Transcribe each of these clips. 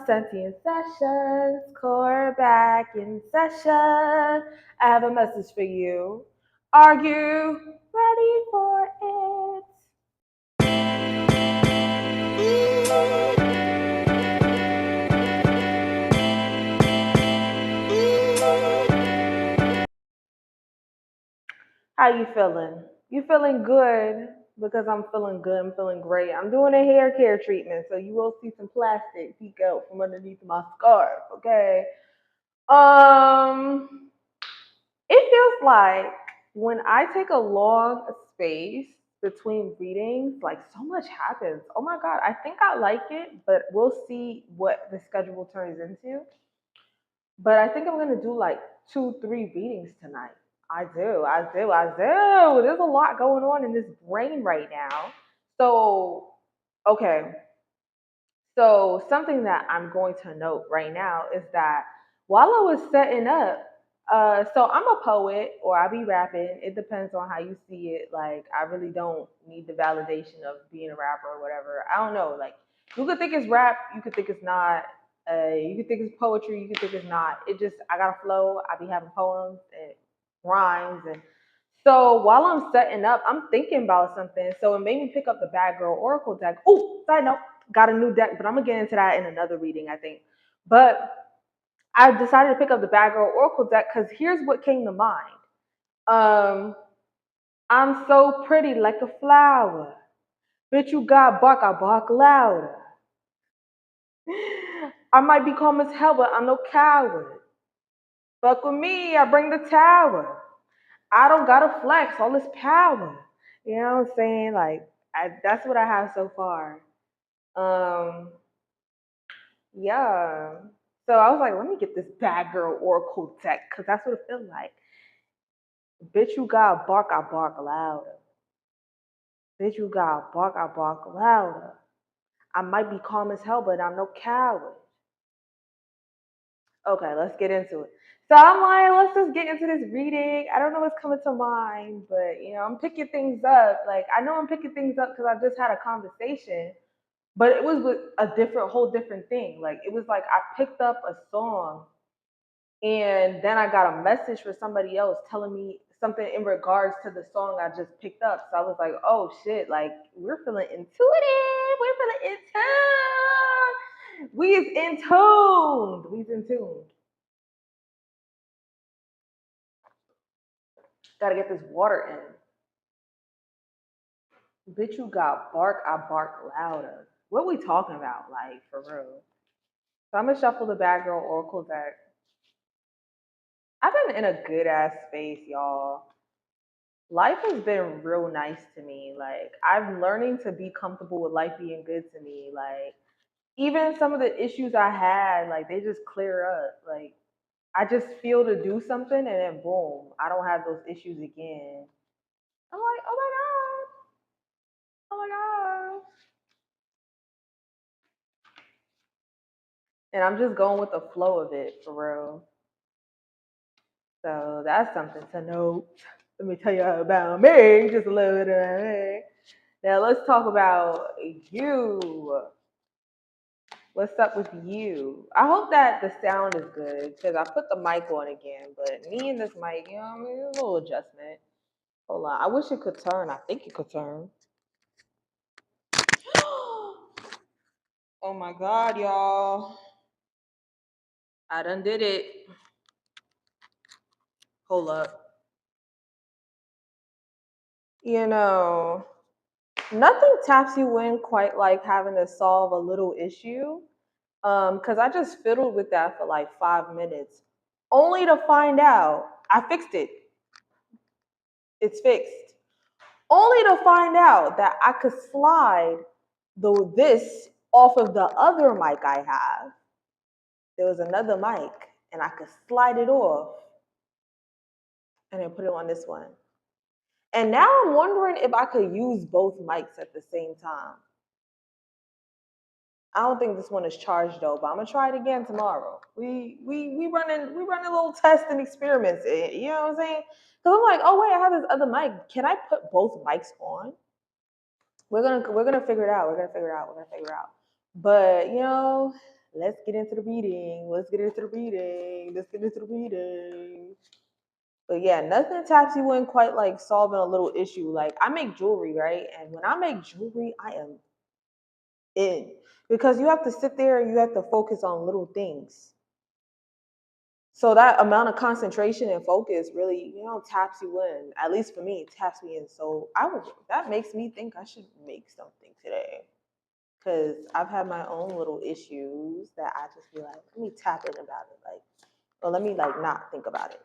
Sentient Sessions, core back in session. I have a message for you. Are you ready for it? How you feeling? You feeling good? Because I'm feeling good. I'm feeling great. I'm doing a hair care treatment, so you will see some plastic peek out from underneath my scarf. Okay. Um, it feels like when I take a long space between readings, like so much happens. Oh my god, I think I like it, but we'll see what the schedule turns into. But I think I'm gonna do like 2, 3 readings tonight. I do. There's a lot going on in this brain right now. So, okay. So, something that I'm going to note right now is that while I was setting up, so I'm a poet or I be rapping. It depends on how you see it. Like, I really don't need the validation of being a rapper or whatever. I don't know. Like, you could think it's rap, you could think it's not. You could think it's poetry, you could think it's not. It just, I got a flow. I be having poems and rhymes. And so while I'm setting up, I'm thinking about something. So it made me pick up the Bad Girl Oracle deck. Oh, side note, got a new deck, but I'm gonna get into that in another reading, I think. But I decided to pick up the Bad Girl Oracle deck because here's what came to mind. Um, I'm so pretty like a flower. Bitch, you got bark, I bark louder. I might be calm as hell, but I'm no coward. Fuck with me, I bring the tower. I don't gotta flex all this power. You know what I'm saying? Like, that's what I have so far. Um, yeah. So I was like, let me get this Bad Girl Oracle deck because that's what it feels like. Bitch, you got bark, I bark louder. Bitch, you got bark, I bark louder. I might be calm as hell, but I'm no coward. Okay, let's get into it. So I'm like, let's just get into this reading. I don't know what's coming to mind, but I'm picking things up. Like I know I'm picking things up because I just had a conversation, but it was with a whole different thing. Like it was like I picked up a song and then I got a message for somebody else telling me something in regards to the song I just picked up. So I was like, oh shit, like we're feeling intuitive. We're feeling in tune. We is in tuned. We's in tuned. Gotta get this water in. Bitch, you got bark, I bark louder. What we talking about, like, for real? So I'm gonna shuffle the Bad Girl Oracle deck. I've been in a good ass space, y'all. Life has been real nice to me. Like, I'm learning to be comfortable with life being good to me. Like, even some of the issues I had, like, they just clear up. Like, I just feel to do something and then boom, I don't have those issues again. I'm like, oh my God. Oh my God. And I'm just going with the flow of it for real. So that's something to note. Let me tell you about me, just a little bit about me. Now let's talk about you. What's up with you? I hope that the sound is good because I put the mic on again, but me and this mic, I mean, a little adjustment. Hold on. I wish it could turn. I think it could turn. Oh my God, y'all. I done did it. Hold up. You know, nothing taps you in quite like having to solve a little issue. Because I just fiddled with that for like 5 minutes, only to find out I fixed it. It's fixed. Only to find out that I could slide this off of the other mic I have. There was another mic, and I could slide it off and then put it on this one. And now I'm wondering if I could use both mics at the same time. I don't think this one is charged though, but I'm gonna try it again tomorrow. We running little tests and experiments. You know what I'm saying? Because I'm like, oh wait, I have this other mic. Can I put both mics on? We're gonna figure it out. We're gonna figure it out. We're gonna figure it out. But let's get into the reading. Let's get into the reading. Let's get into the reading. But yeah, nothing taps you in quite like solving a little issue. Like I make jewelry, right? And when I make jewelry, I am in because you have to sit there and you have to focus on little things. So that amount of concentration and focus really, taps you in. At least for me, it taps me in. So that makes me think I should make something today. Cause I've had my own little issues that I just feel like, let me tap in about it. Like, or let me like not think about it.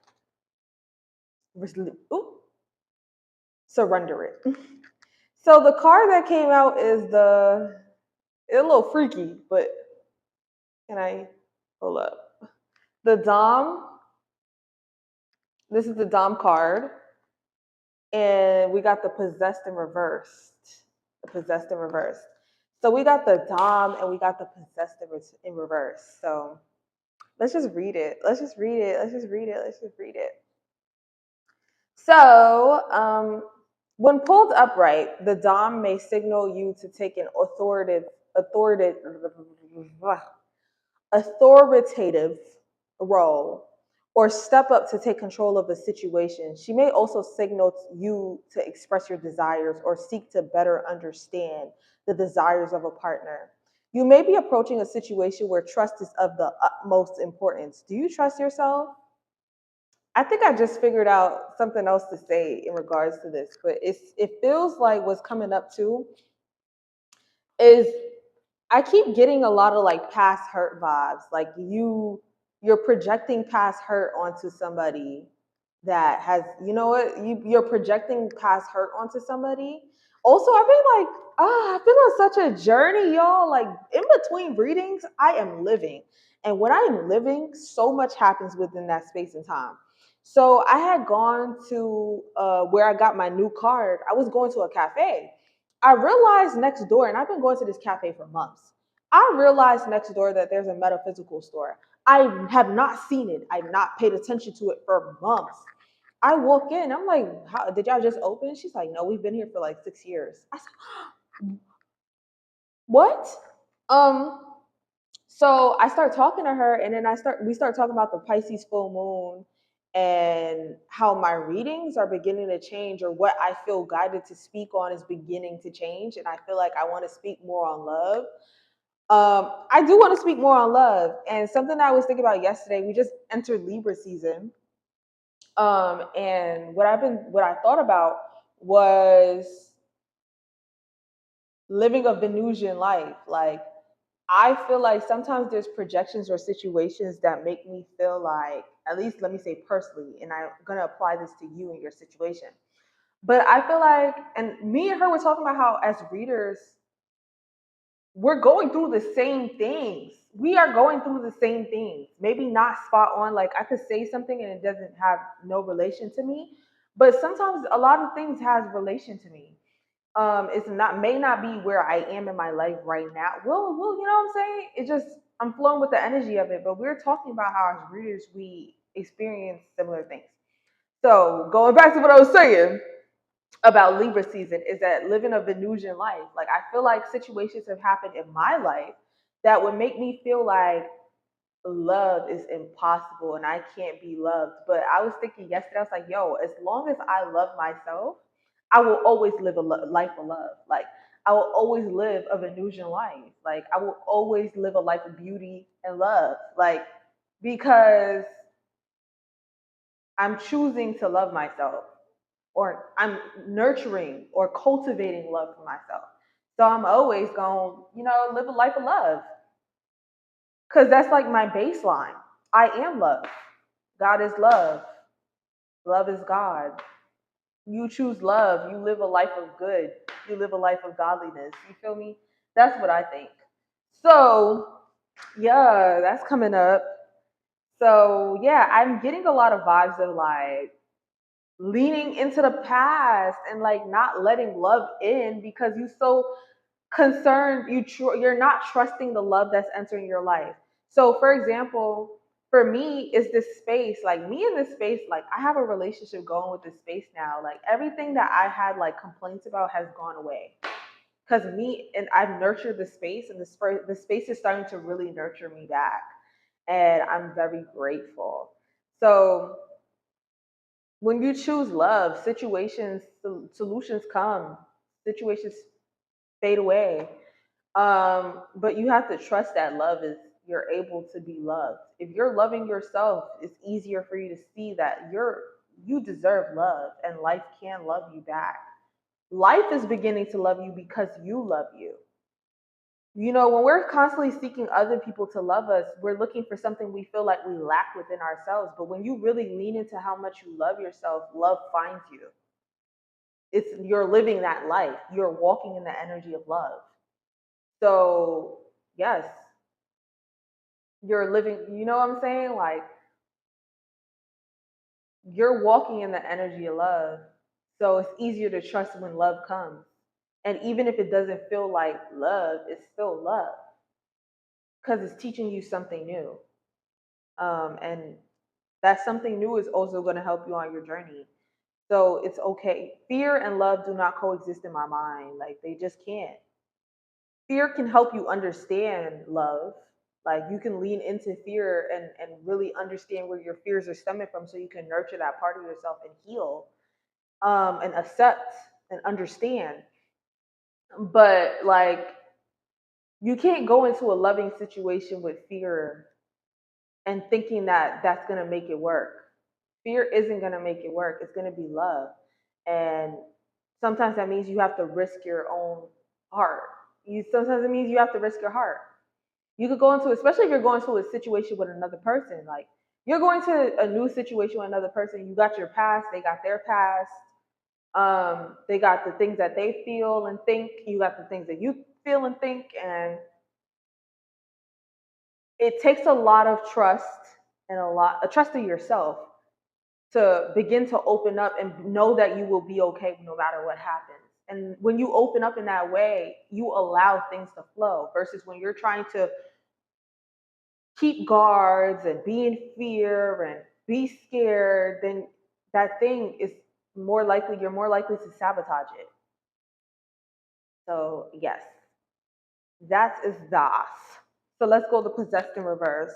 Ooh, surrender it. So the card that came out is it's a little freaky, but can I hold up? The Dom, this is the Dom card. And we got the possessed and reversed. The possessed and reversed. So we got the Dom and we got the possessed in reverse. So let's just read it. Let's just read it. Let's just read it. Let's just read it. So when pulled upright, the Dom may signal you to take an authoritative role or step up to take control of a situation. She may also signal you to express your desires or seek to better understand the desires of a partner. You may be approaching a situation where trust is of the utmost importance. Do you trust yourself? I think I just figured out something else to say in regards to this, but it feels like what's coming up too is I keep getting a lot of like past hurt vibes. Like you're projecting past hurt onto somebody that has, you know what, you're projecting past hurt onto somebody. Also, I've been like, I've been on such a journey, y'all. Like in between readings, I am living. And when I am living, so much happens within that space and time. So I had gone to where I got my new card. I was going to a cafe. I realized next door, and I've been going to this cafe for months. I realized next door that there's a metaphysical store. I have not seen it. I've not paid attention to it for months. I walk in, I'm like, did y'all just open? She's like, no, we've been here for like 6 years. I said, what? Um, so I start talking to her, and then we start talking about the Pisces full moon and how my readings are beginning to change, or what I feel guided to speak on is beginning to change. And I feel like I want to speak more on love. I do want to speak more on love. And something I was thinking about yesterday, we just entered Libra season. And what I thought about was living a Venusian life. Like I feel like sometimes there's projections or situations that make me feel like, at least let me say personally, and I'm gonna apply this to you and your situation. But I feel like, and me and her were talking about how as readers, we're going through the same things. We are going through the same things. Maybe not spot on. Like I could say something and it doesn't have no relation to me, but sometimes a lot of things has relation to me. It's not may not be where I am in my life right now. Well, you know what I'm saying? It just I'm flowing with the energy of it. But we're talking about how as readers we experience similar things. So going back to what I was saying about Libra season is that living a Venusian life. Like I feel like situations have happened in my life that would make me feel like love is impossible and I can't be loved. But I was thinking yesterday, I was like, yo, as long as I love myself, I will always live a life of love. Like I will always live a Venusian life. Like I will always live a life of beauty and love. Like because I'm choosing to love myself, or I'm nurturing or cultivating love for myself. So I'm always going, live a life of love. Because that's like my baseline. I am love. God is love. Love is God. You choose love. You live a life of good. You live a life of godliness. You feel me? That's what I think. So, yeah, that's coming up. So, yeah, I'm getting a lot of vibes of like leaning into the past and like not letting love in because you're so concerned you're not trusting the love that's entering your life. So for example, for me is this space, like me in this space, like I have a relationship going with this space now. Like everything that I had like complaints about has gone away. because me and I've nurtured the space, and the space is starting to really nurture me back, and I'm very grateful. So when you choose love, solutions come, situations fade away. But you have to trust that love is you're able to be loved. If you're loving yourself, it's easier for you to see that you deserve love, and life can love you back. Life is beginning to love you because you love you. You know, when we're constantly seeking other people to love us, we're looking for something we feel like we lack within ourselves. But when you really lean into how much you love yourself, love finds you. It's you're living that life. You're walking in the energy of love. So, yes, you're living, you know what I'm saying? Like you're walking in the energy of love. So it's easier to trust when love comes. And even if it doesn't feel like love, it's still love because it's teaching you something new. And that something new is also going to help you on your journey. So it's okay. Fear and love do not coexist in my mind. Like they just can't. Fear can help you understand love. Like you can lean into fear and really understand where your fears are stemming from so you can nurture that part of yourself and heal, and accept and understand. But like you can't go into a loving situation with fear and thinking that that's going to make it work. Fear isn't going to make it work. It's going to be love. And sometimes that means you have to risk your own heart. Sometimes it means you have to risk your heart. You could go into, especially if you're going to a situation with another person, like you're going to a new situation with another person. You got your past, they got their past. They got the things that they feel and think. You got the things that you feel and think, and it takes a lot of trust and a trust in yourself to begin to open up and know that you will be okay no matter what happens. And when you open up in that way, you allow things to flow versus when you're trying to keep guards and be in fear and be scared, then that thing is you're more likely to sabotage it. So, yes, that is das. So let's go to possessed in reverse.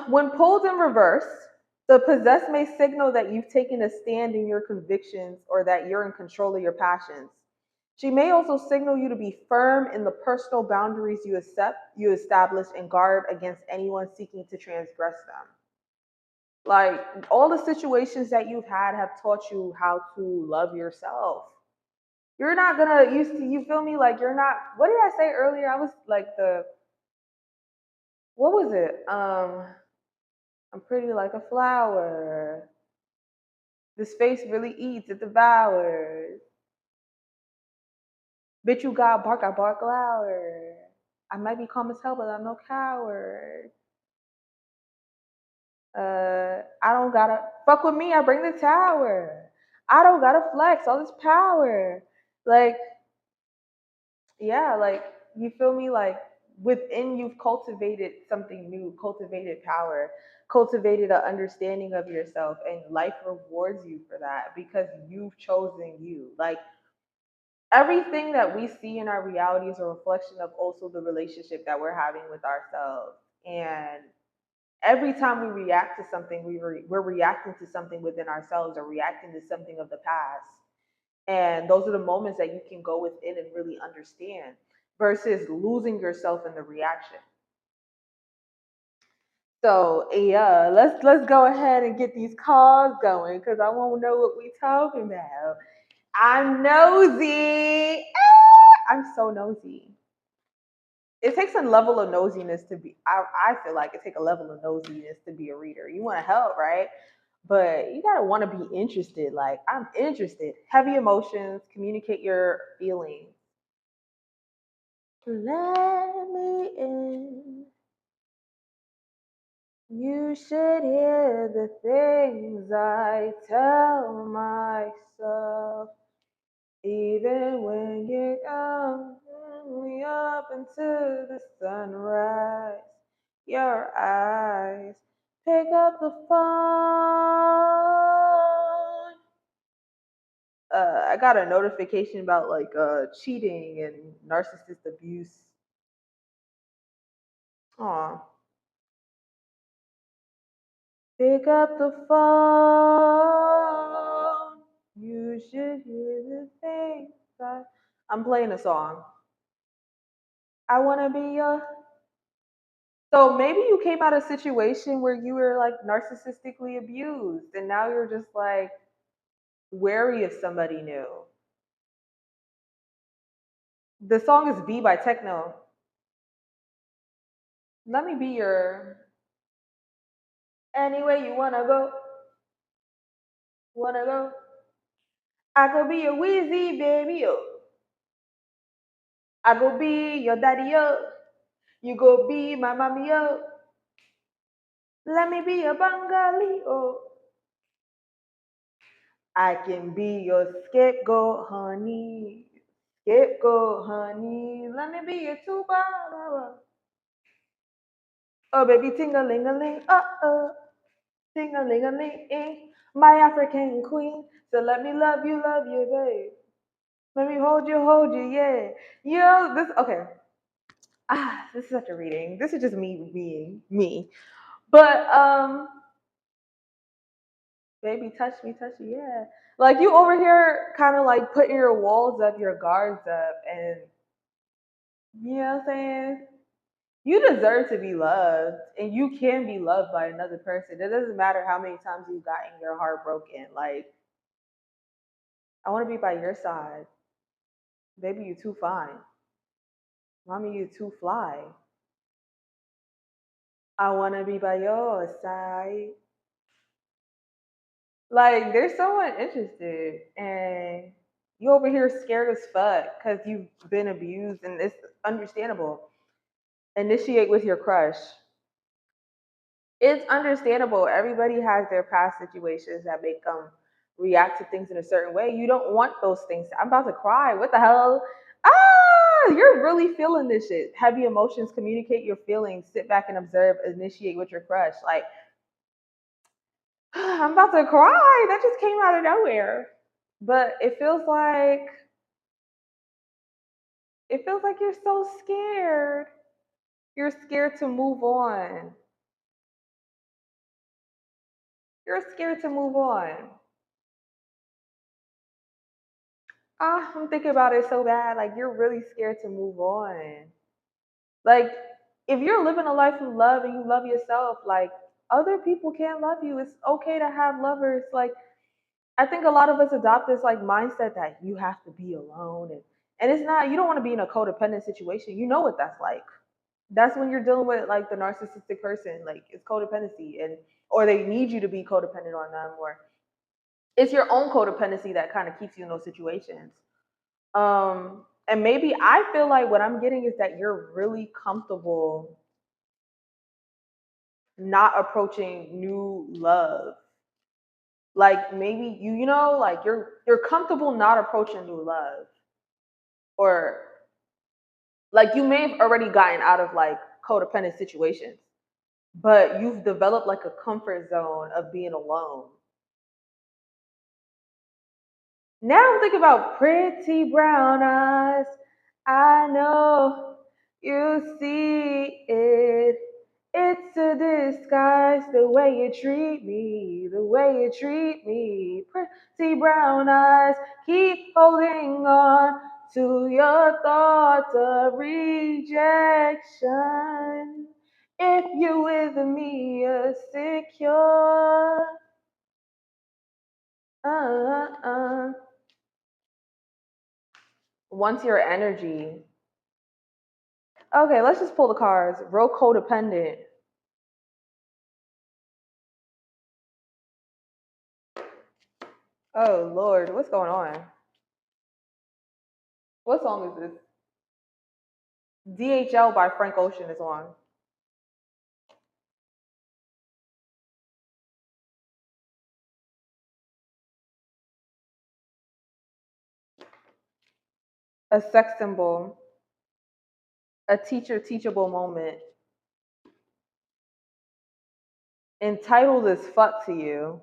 When pulled in reverse, the possessed may signal that you've taken a stand in your convictions or that you're in control of your passions. She may also signal you to be firm in the personal boundaries you establish, and guard against anyone seeking to transgress them. Like all the situations that you've had have taught you how to love yourself. You're not gonna you feel me? Like you're not. What did I say earlier? I was like the what was it? I'm pretty like a flower. This face really eats, it devours. Bitch, you got bark, I bark louder. I might be calm as hell, but I'm no coward. I don't gotta fuck with me. I bring the tower. I don't gotta flex all this power. Like, yeah, like you feel me? Like within you've cultivated something new, cultivated power, cultivated an understanding of yourself, and life rewards you for that because you've chosen you. Like everything that we see in our reality is a reflection of also the relationship that we're having with ourselves. And every time we react to something, we're reacting to something within ourselves or reacting to something of the past. And those are the moments that you can go within and really understand versus losing yourself in the reaction. So yeah, let's go ahead and get these calls going because I won't know what we talking about. I'm nosy. I'm so nosy. It takes a level of nosiness to be. I feel like it takes a level of nosiness to be a reader. You want to help, right? But you gotta want to be interested. Like I'm interested. Heavy emotions. Communicate your feelings. Let me in. You should hear the things I tell myself. Even when you come me up into the sunrise, your eyes pick up the phone. I got a notification about like cheating and narcissist abuse. Aw. Pick up the phone. You should hear the things I'm playing a song. I wanna be your. So maybe you came out of a situation where you were like narcissistically abused, and now you're just like wary of somebody new. The song is B by Techno. Let me be your. Anyway, you wanna go? Wanna go? I could be a Wheezy baby, yo. I go be your daddy, yo. You go be my mommy, yo. Let me be a Bengali, oh. I can be your scapegoat, honey. Scapegoat, honey. Let me be your tuba. Oh, baby, ting-a-ling-a-ling, uh-oh. Ting-a-ling-a-ling, my African queen. So let me love you, babe. Let me hold you, yeah. Yo, this, okay. This is such a reading. This is just me being me. But, baby, touch me, yeah. Like you over here kind of like putting your walls up, your guards up, and you know what I'm saying? You deserve to be loved, and you can be loved by another person. It doesn't matter how many times you've gotten your heart broken. Like, I want to be by your side. Baby, you too fine. Mommy, you too fly. I want to be by your side. Like, there's someone interested, and you over here scared as fuck because you've been abused, and it's understandable. Initiate with your crush. It's understandable. Everybody has their past situations that make them react to things in a certain way. You don't want those things. I'm about to cry. What the hell? You're really feeling this shit. Heavy emotions, communicate your feelings, sit back and observe, initiate with your crush. Like, I'm about to cry. That just came out of nowhere. But it feels like you're so scared. You're scared to move on. You're scared to move on. I'm thinking about it so bad. Like you're really scared to move on. Like if you're living a life of love and you love yourself, like other people can't love you. It's okay to have lovers. Like I think a lot of us adopt this like mindset that you have to be alone and it's not. You don't want to be in a codependent situation. You know what that's like. That's when you're dealing with like the narcissistic person. Like it's codependency and or they need you to be codependent on them or it's your own codependency that kind of keeps you in those situations. And maybe I feel like what I'm getting is that you're really comfortable not approaching new love. Like maybe like you're comfortable not approaching new love. Or like you may have already gotten out of like codependent situations, but you've developed like a comfort zone of being alone. Now I'm thinking about pretty brown eyes. I know you see it. It's a disguise the way you treat me, the way you treat me. Pretty brown eyes, keep holding on to your thoughts of rejection. If you're with me, you're secure. Uh. Once your energy. Okay, let's just pull the cards. Real codependent. Oh Lord, what's going on? What song is this? DHL by Frank Ocean is on. A sex symbol. A teacher teachable moment. Entitled as fuck to you.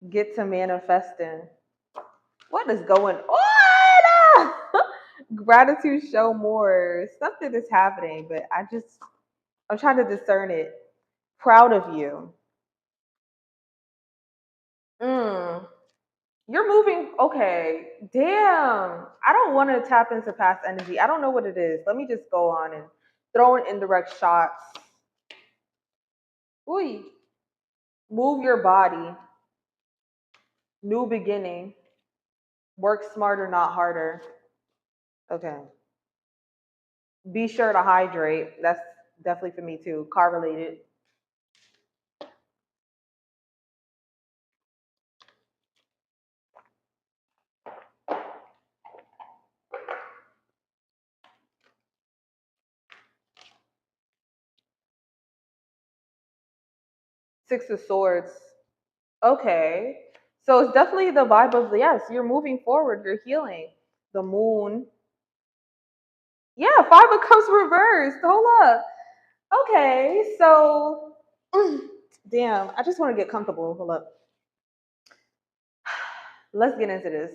Get to manifesting. What is going on? Gratitude show more. Something is happening, but I'm trying to discern it. Proud of you. Mm. You're moving. Okay. Damn. I don't want to tap into past energy. I don't know what it is. Let me just go on and throw in indirect shots. Ooh. Move your body. New beginning. Work smarter, not harder. Okay. Be sure to hydrate. That's definitely for me too. Car related. Six of Swords. Okay. So it's definitely the vibe of yes, you're moving forward, you're healing. The moon. Yeah, five of cups reversed. Hold up. Okay, so damn, I just want to get comfortable. Hold up. Let's get into this.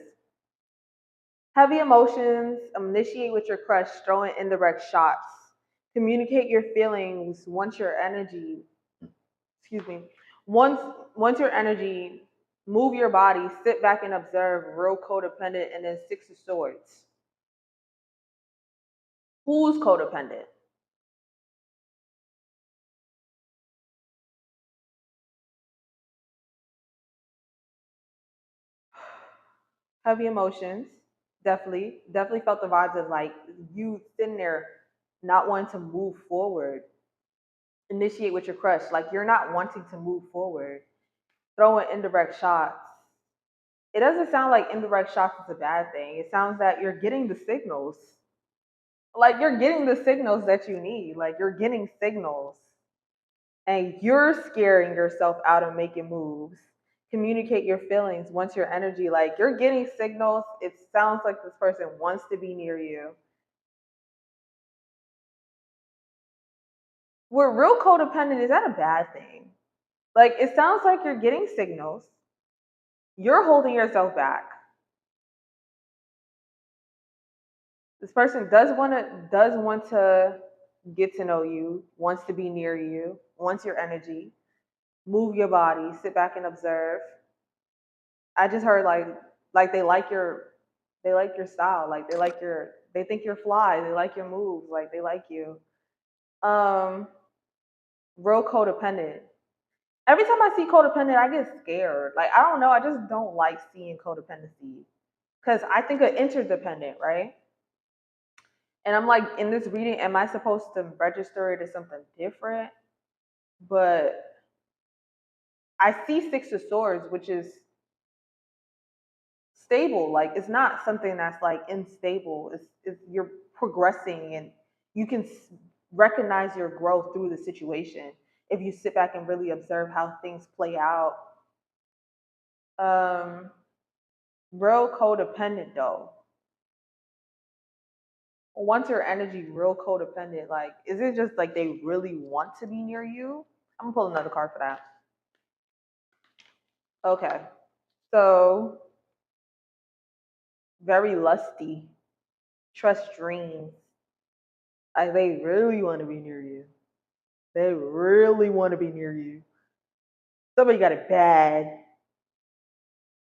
Heavy emotions, initiate with your crush, throwing indirect shots. Communicate your feelings once your energy, excuse me, once once your energy, move your body, sit back and observe, real codependent, and then six of swords. Who's codependent? Heavy emotions, definitely felt the vibes of like you sitting there not wanting to move forward. Initiate with your crush, like you're not wanting to move forward. Throwing indirect shots. It doesn't sound like indirect shots is a bad thing. It sounds that you're getting the signals. Like you're getting the signals that you need. Like you're getting signals and you're scaring yourself out of making moves. Communicate your feelings once your energy, like you're getting signals. It sounds like this person wants to be near you. We're real codependent. Is that a bad thing? Like it sounds like you're getting signals. You're holding yourself back. This person does want to get to know you, wants to be near you, wants your energy. Move your body, sit back and observe. I just heard like they like your style, like they think you're fly, they like your moves, like they like you. Um, real codependent. Every time I see codependent, I get scared. Like I don't know, I just don't like seeing codependency because I think of interdependent, right? And I'm like, in this reading, am I supposed to register it as something different? But I see Six of Swords, which is stable. Like it's not something that's like unstable. It's you're progressing and you can recognize your growth through the situation if you sit back and really observe how things play out. Um, real codependent though. Once your energy real codependent, like is it just like they really want to be near you? I'm gonna pull another card for that. Okay. So very lusty, trust dreams. Like they really want to be near you. They really want to be near you. Somebody got it bad,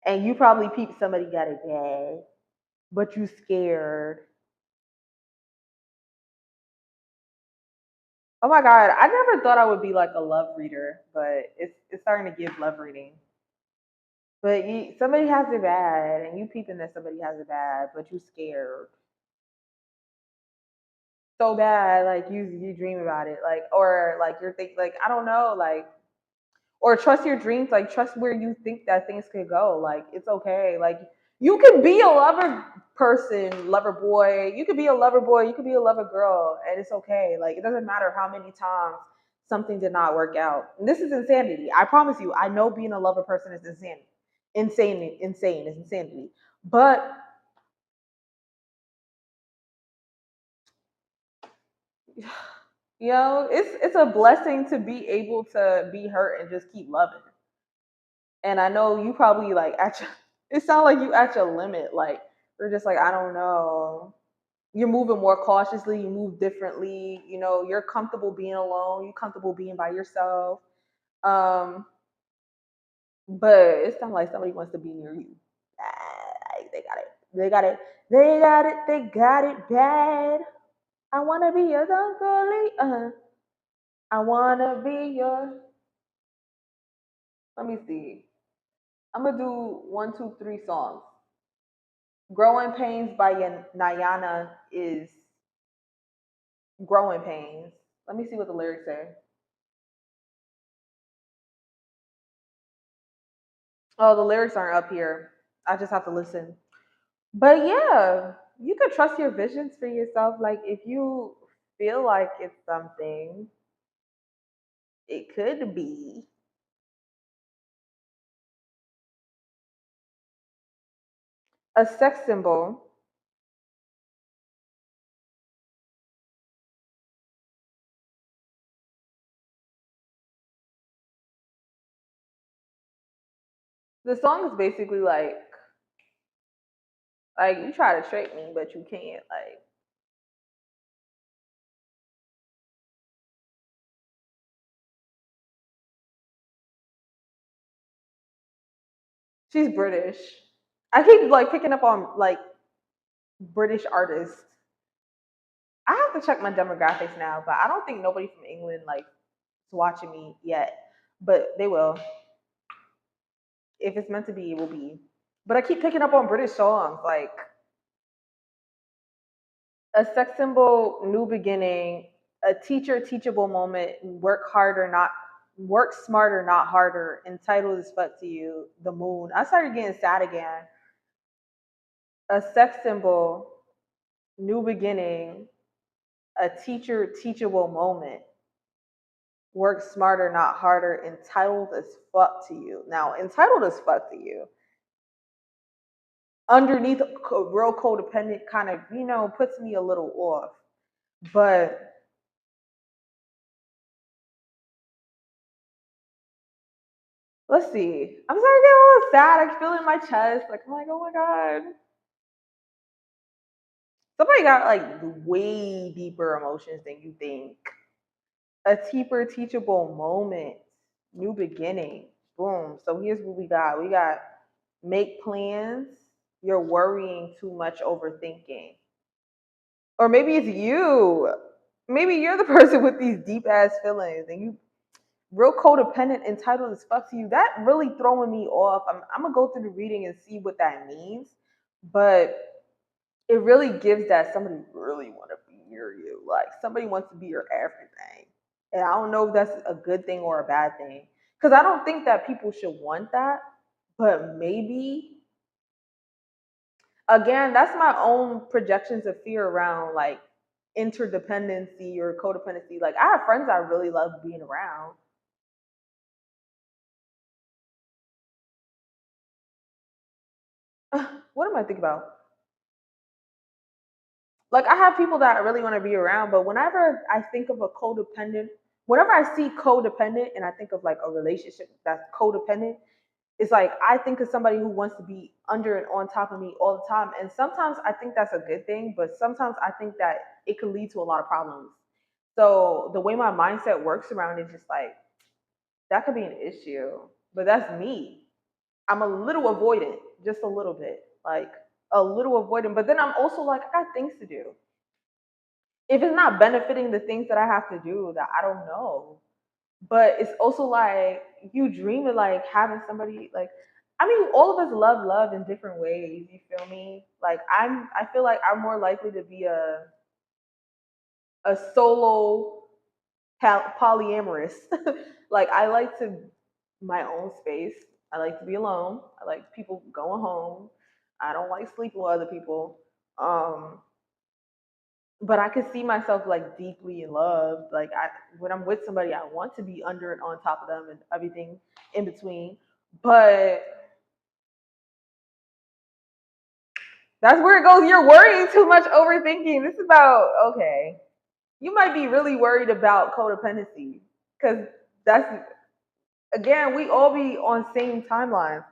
and you probably peeped somebody got it bad, but you scared. Oh my god, I never thought I would be like a love reader, but it's starting to give love reading. But somebody has it bad, and you peeping that somebody has it bad, but you scared so bad, like you dream about it, like or like you're think like I don't know, like or trust your dreams, like trust where you think that things could go. Like it's okay. Like you could be a lover person, lover boy. You could be a lover boy. You could be a lover girl, and it's okay. Like it doesn't matter how many times something did not work out. And this is insanity. I promise you. I know being a lover person is insane, insane. It's insanity. But it's a blessing to be able to be hurt and just keep loving. And I know you probably like at your, it sounds like you at your limit. Like you're just like, I don't know. You're moving more cautiously, you move differently, you know, you're comfortable being alone, you're comfortable being by yourself. Um, but it's not like somebody wants to be near you. They got it. They got it. They got it. They got it bad. I wanna be your girlie. I wanna be your. Let me see. I'm gonna do one, two, three songs. Growing Pains by Nayana is Growing Pains. Let me see what the lyrics say. Oh, the lyrics aren't up here. I just have to listen. But yeah, you could trust your visions for yourself. Like if you feel like it's something, it could be a sex symbol. The song is basically like you try to trick me, but you can't. Like she's British. I keep like picking up on like British artists. I have to check my demographics now, but I don't think nobody from England like is watching me yet. But they will. If it's meant to be, it will be. But I keep picking up on British songs like a sex symbol, new beginning, a teacher teachable moment, work smarter, not harder, entitled as fuck to you, the moon. I started getting sad again. A sex symbol, new beginning, a teacher teachable moment, work smarter, not harder, entitled as fuck to you. Now, entitled as fuck to you. Underneath real codependent kind of, puts me a little off. But let's see. I'm starting to get a little sad. I feel it in my chest. Like, I'm like, oh my God. Somebody got like way deeper emotions than you think. A deeper teachable moment. New beginning. Boom. So here's what we got. We got make plans. You're worrying too much, overthinking. Or maybe it's you. Maybe you're the person with these deep ass feelings and you real codependent, entitled as fuck to you. That really throwing me off. I'm gonna go through the reading and see what that means, but it really gives that somebody really want to be near you. Like somebody wants to be your everything, and I don't know if that's a good thing or a bad thing. Because I don't think that people should want that, but maybe again, that's my own projections of fear around like interdependency or codependency. Like I have friends I really love being around. What am I thinking about? Like I have people that I really want to be around, but whenever I think of a codependent, whenever I see codependent and I think of like a relationship that's codependent, it's like I think of somebody who wants to be under and on top of me all the time. And sometimes I think that's a good thing, but sometimes I think that it could lead to a lot of problems. So the way my mindset works around it, just like that could be an issue. But that's me. I'm a little avoidant, just a little bit, like a little avoidant. But then I'm also like, I got things to do. If it's not benefiting the things that I have to do, that I don't know. But it's also like you dream of like having somebody like I mean, all of us love in different ways, you feel me? Like I feel like I'm more likely to be a solo polyamorous. Like I like to my own space. I like to be alone. I like people going home. I don't like sleeping with other people. But I could see myself like deeply in love. Like when I'm with somebody, I want to be under and on top of them and everything in between. But that's where it goes. You're worrying too much, overthinking. This is about okay. You might be really worried about codependency because that's Again, we all be on same timeline.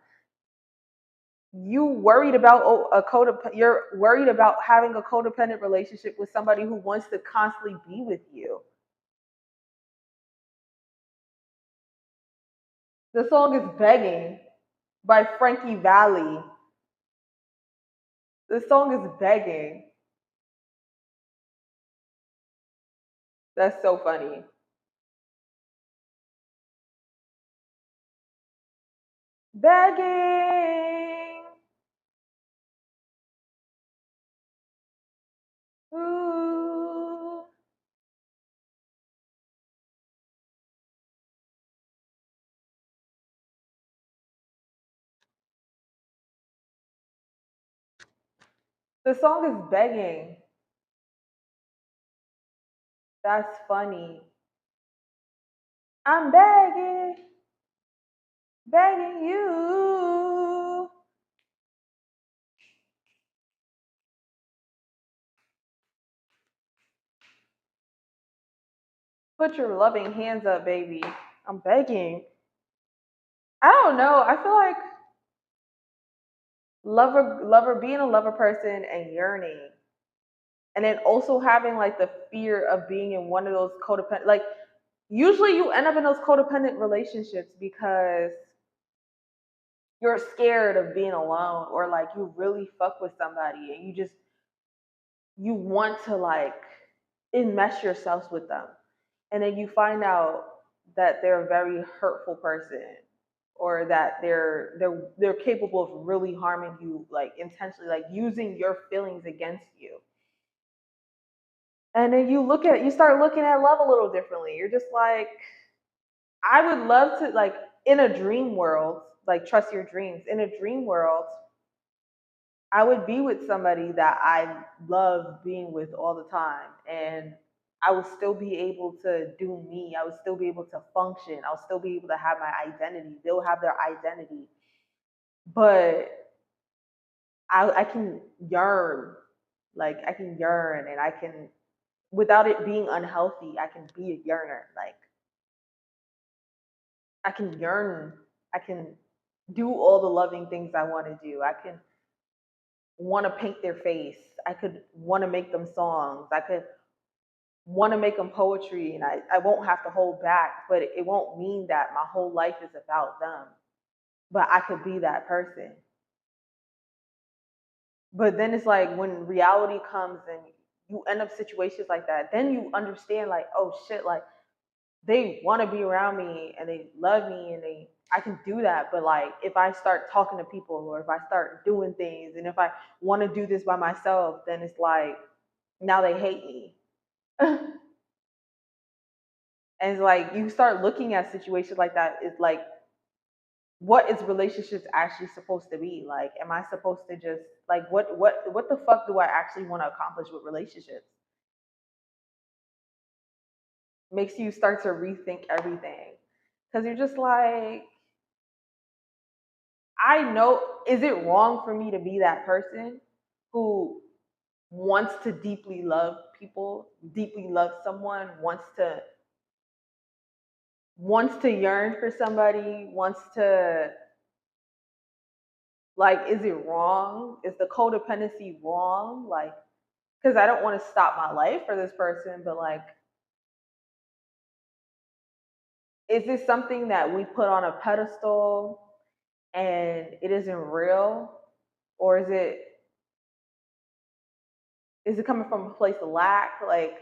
You worried about a codependent, you're worried about having a codependent relationship with somebody who wants to constantly be with you. The song is Begging by Frankie Valli. The song is Begging. That's so funny. Begging. Ooh. The song is Begging. That's funny. I'm begging, begging you. Put your loving hands up, baby. I'm begging. I don't know. I feel like being a lover person and yearning, and then also having like the fear of being in one of those codependent, like usually you end up in those codependent relationships because you're scared of being alone, or like you really fuck with somebody and you want to like enmesh yourselves with them, and then you find out that they're a very hurtful person, or that they're capable of really harming you, like intentionally, like using your feelings against you. And then you start looking at love a little differently. You're just like, I would love to, like, in a dream world, like trust your dreams. In a dream world, I would be with somebody that I love being with all the time, and I would still be able to do me. I would still be able to function. I'll still be able to have my identity. They'll have their identity, but I can yearn, like I can yearn, and I can, without it being unhealthy, I can be a yearner. Like I can yearn. I can do all the loving things I want to do. I can want to paint their face. I could want to make them songs. I could want to make them poetry, and I won't have to hold back, but it won't mean that my whole life is about them. But I could be that person. But then it's like when reality comes and you end up situations like that, then you understand like, oh shit, like they want to be around me and they love me and they I can do that. But like if I start talking to people, or if I start doing things, and if I want to do this by myself, then it's like now they hate me. And it's like you start looking at situations like that, it's like, what is relationships actually supposed to be? Like, am I supposed to just like what the fuck do I actually want to accomplish with relationships? Makes you start to rethink everything. Because you're just like, I know, is it wrong for me to be that person who wants to deeply love people, deeply love someone, wants to yearn for somebody, wants to, like, is it wrong? Is the codependency wrong? Like, because I don't want to stop my life for this person, but like, is this something that we put on a pedestal and it isn't real? Or is it coming from a place of lack? Like,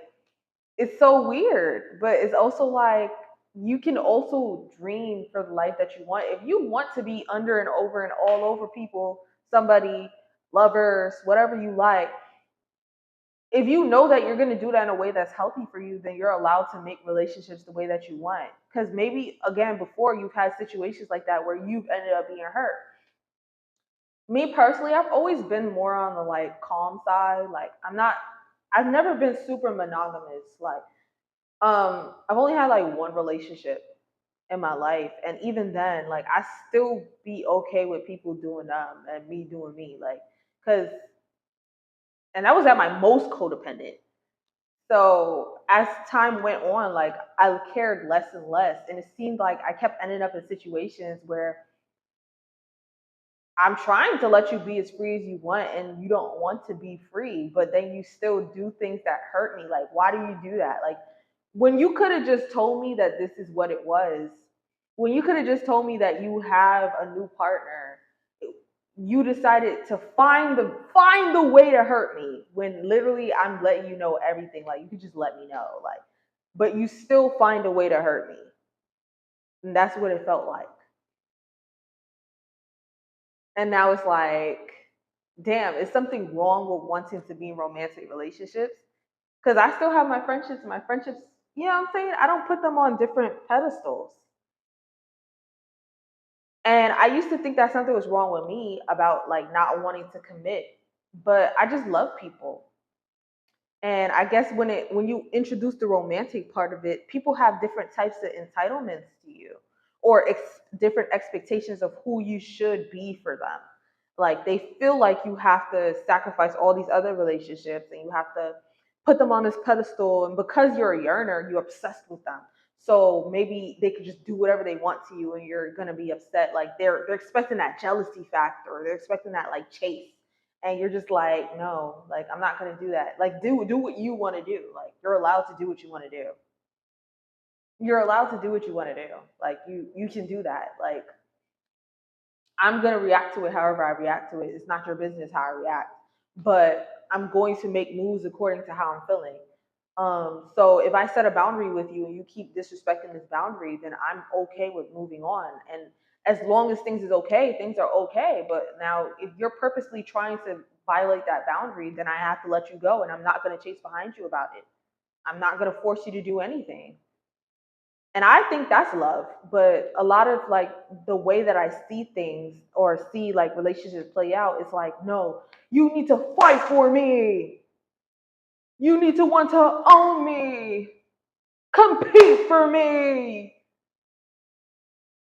it's so weird, but it's also like you can also dream for the life that you want. If you want to be under and over and all over people, somebody, lovers, whatever you like, if you know that you're going to do that in a way that's healthy for you, then you're allowed to make relationships the way that you want. Because maybe, again, before you've had situations like that where you've ended up being hurt. Me personally, I've always been more on the like calm side. Like, I've never been super monogamous. Like, I've only had like one relationship in my life, and even then, like I still be okay with people doing them and me doing me, like, cause, and I was at my most codependent. So as time went on, like I cared less and less, and it seemed like I kept ending up in situations where I'm trying to let you be as free as you want, and you don't want to be free, but then you still do things that hurt me. Like, why do you do that? Like, when you could have just told me that this is what it was, when you could have just told me that you have a new partner, you decided to find the way to hurt me when literally I'm letting you know everything. Like, you could just let me know, like, but you still find a way to hurt me, and that's what it felt like. And now it's like, damn, is something wrong with wanting to be in romantic relationships? Because I still have my friendships, you know what I'm saying? I don't put them on different pedestals. And I used to think that something was wrong with me about like not wanting to commit, but I just love people. And I guess when you introduce the romantic part of it, people have different types of entitlements to you, or different expectations of who you should be for them. Like they feel like you have to sacrifice all these other relationships and you have to put them on this pedestal. And because you're a yearner, you're obsessed with them. So maybe they could just do whatever they want to you, and you're gonna be upset. Like they're expecting that jealousy factor, or they're expecting that like chase, and you're just like, no, like I'm not gonna do that. Like do what you want to do. Like you're allowed to do what you want to do. You're allowed to do what you want to do. Like you can do that. Like I'm gonna react to it however I react to it. It's not your business how I react, but I'm going to make moves according to how I'm feeling. So if I set a boundary with you and you keep disrespecting this boundary, then I'm okay with moving on. And as long as things is okay, things are okay. But now if you're purposely trying to violate that boundary, then I have to let you go, and I'm not going to chase behind you about it. I'm not going to force you to do anything. And I think that's love. But a lot of like the way that I see things or see like relationships play out, it's like, no, you need to fight for me. You need to want to own me, compete for me,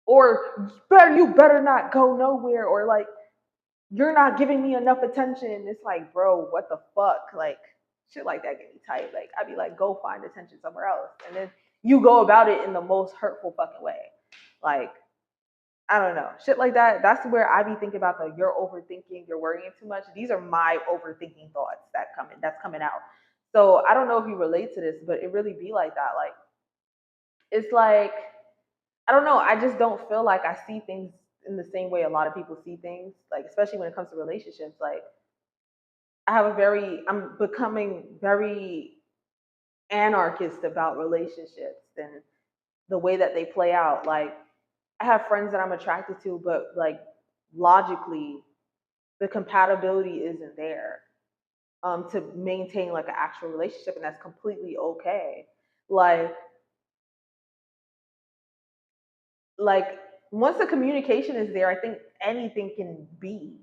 or you better not go nowhere, or like you're not giving me enough attention. It's like, bro, what the fuck? Like shit like that get me tight. Like I'd be like, go find attention somewhere else, and then you go about it in the most hurtful fucking way. Like I don't know, shit like that. That's where I be thinking about the you're overthinking, you're worrying too much. These are my overthinking thoughts that's coming out. So I don't know if you relate to this, but it really be like that. Like it's like I don't know. I just don't feel like I see things in the same way a lot of people see things. Like especially when it comes to relationships. Like I'm becoming very anarchist about relationships and the way that they play out. Like I have friends that I'm attracted to, but like logically, the compatibility isn't there to maintain like an actual relationship, and that's completely okay. Like like once the communication is there, I think anything can be,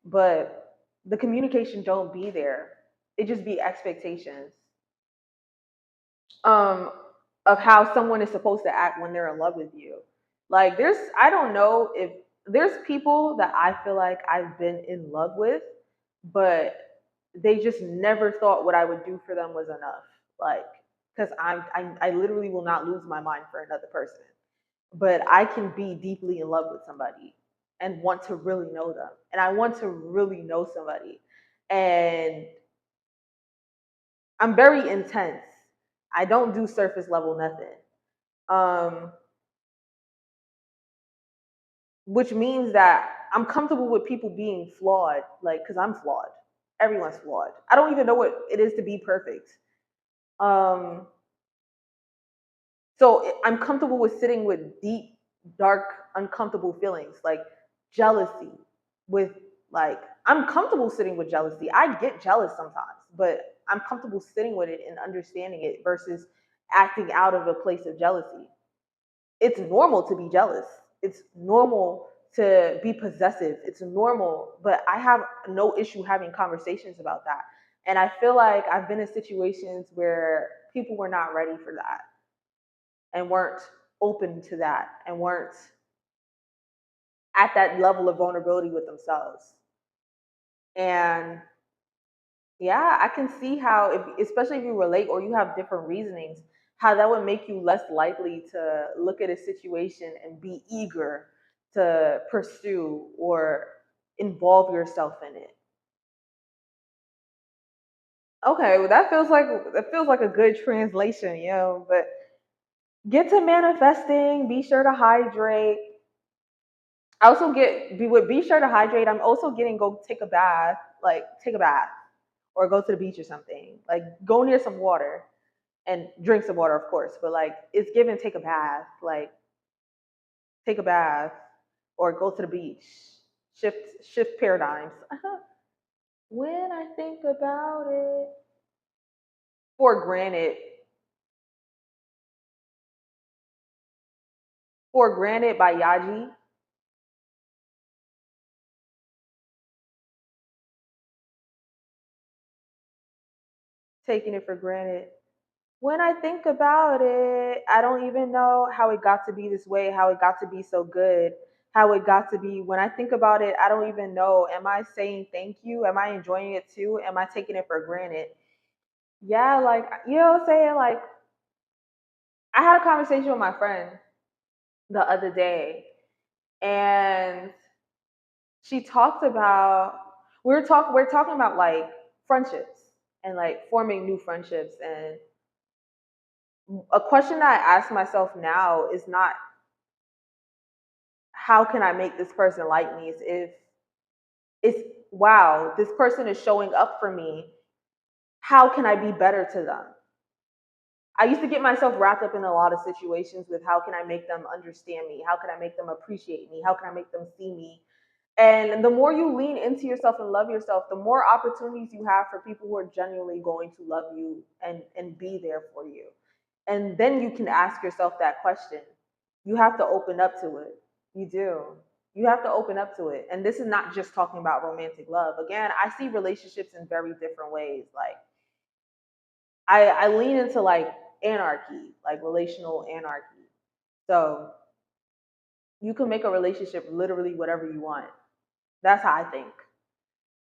but the communication don't be there. It just be expectations um of how someone is supposed to act when they're in love with you. Like I don't know if there's people that I feel like I've been in love with, but they just never thought what I would do for them was enough. Like because I literally will not lose my mind for another person, but I can be deeply in love with somebody and want to really know them. And I want to really know somebody. And I'm very intense. I don't do surface level nothing. Um, which means that I'm comfortable with people being flawed, like, because I'm flawed. Everyone's flawed. I don't even know what it is to be perfect. Um, So I'm comfortable with sitting with deep, dark, uncomfortable feelings like jealousy. With like, I'm comfortable sitting with jealousy. I get jealous sometimes, but I'm comfortable sitting with it and understanding it versus acting out of a place of jealousy. It's normal to be jealous. It's normal to be possessive. It's normal, but I have no issue having conversations about that. And I feel like I've been in situations where people were not ready for that and weren't open to that and weren't at that level of vulnerability with themselves. And Yeah, I can see how, if, especially if you relate or you have different reasonings, how that would make you less likely to look at a situation and be eager to pursue or involve yourself in it. Okay, well, that feels like a good translation, But get to manifesting. Be sure to hydrate. I also be sure to hydrate. I'm also getting go take a bath, like take a bath or go to the beach or something. Like go near some water and drink some water, of course. But like it's given take a bath, like take a bath or go to the beach. Shift paradigms. When I think about it, for granted, for granted by Yaji. Taking it for granted. When I think about it, I don't even know how it got to be this way, how it got to be so good, how it got to be. When I think about it, I don't even know. Am I saying thank you? Am I enjoying it too? Am I taking it for granted? Yeah, like, you know what I'm saying? Like, I had a conversation with my friend the other day, and she talked about, we're talking about like friendships and like forming new friendships. And a question that I ask myself now is not how can I make this person like me? Is if it's wow, this person is showing up for me. How can I be better to them? I used to get myself wrapped up in a lot of situations with how can I make them understand me? How can I make them appreciate me? How can I make them see me? And the more you lean into yourself and love yourself, the more opportunities you have for people who are genuinely going to love you and be there for you. And then you can ask yourself that question. You have to open up to it. You do. You have to open up to it. And this is not just talking about romantic love. Again, I see relationships in very different ways. Like I lean into like anarchy, like relational anarchy. So you can make a relationship literally whatever you want. That's how I think.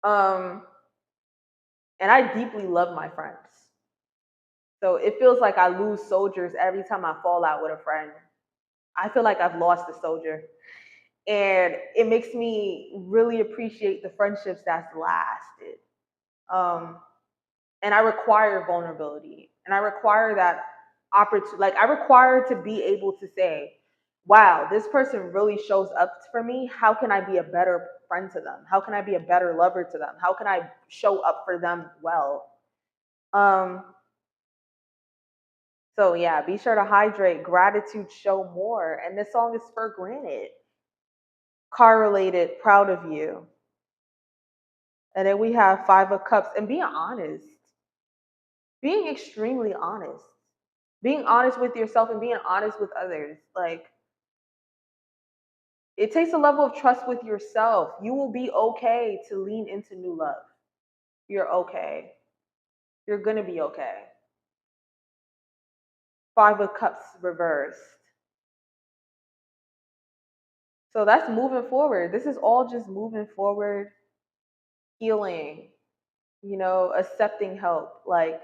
Um, and I deeply love my friends. So it feels like I lose soldiers every time I fall out with a friend. I feel like I've lost a soldier. And it makes me really appreciate the friendships that's lasted. Um, and I require vulnerability. And I require that opportunity. Like I require to be able to say, wow, this person really shows up for me. How can I be a better friend to them? How can I be a better lover to them? How can I show up for them well? Um, so yeah, be sure to hydrate. Gratitude, show more. And this song is for granted. Correlated, proud of you. And then we have Five of Cups and being honest, being extremely honest, being honest with yourself and being honest with others. Like it takes a level of trust with yourself. You will be okay to lean into new love. You're okay. You're going to be okay. Five of Cups reversed. So that's moving forward. This is all just moving forward, healing, accepting help, like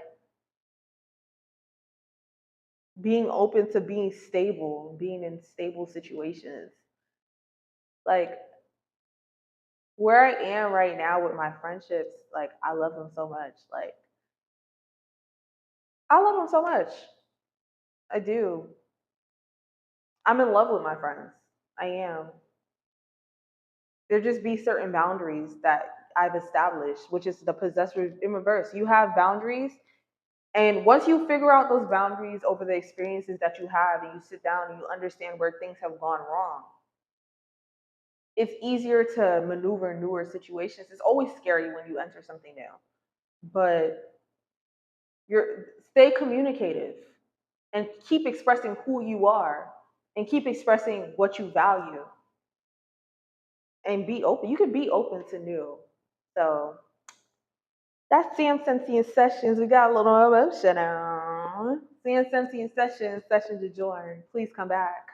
being open to being stable, being in stable situations. Like where I am right now with my friendships, like I love them so much. Like I love them so much. I do. I'm in love with my friends. I am. There just be certain boundaries that I've established, which is the possessor in reverse. You have boundaries, and once you figure out those boundaries over the experiences that you have, and you sit down and you understand where things have gone wrong, it's easier to maneuver newer situations. It's always scary when you enter something new, but you're stay communicative and keep expressing who you are and keep expressing what you value and be open. You can be open to new. So that's Sam Sensei Sessions. We got a little emotional. Sam Sensei Sessions, session to join. Please come back.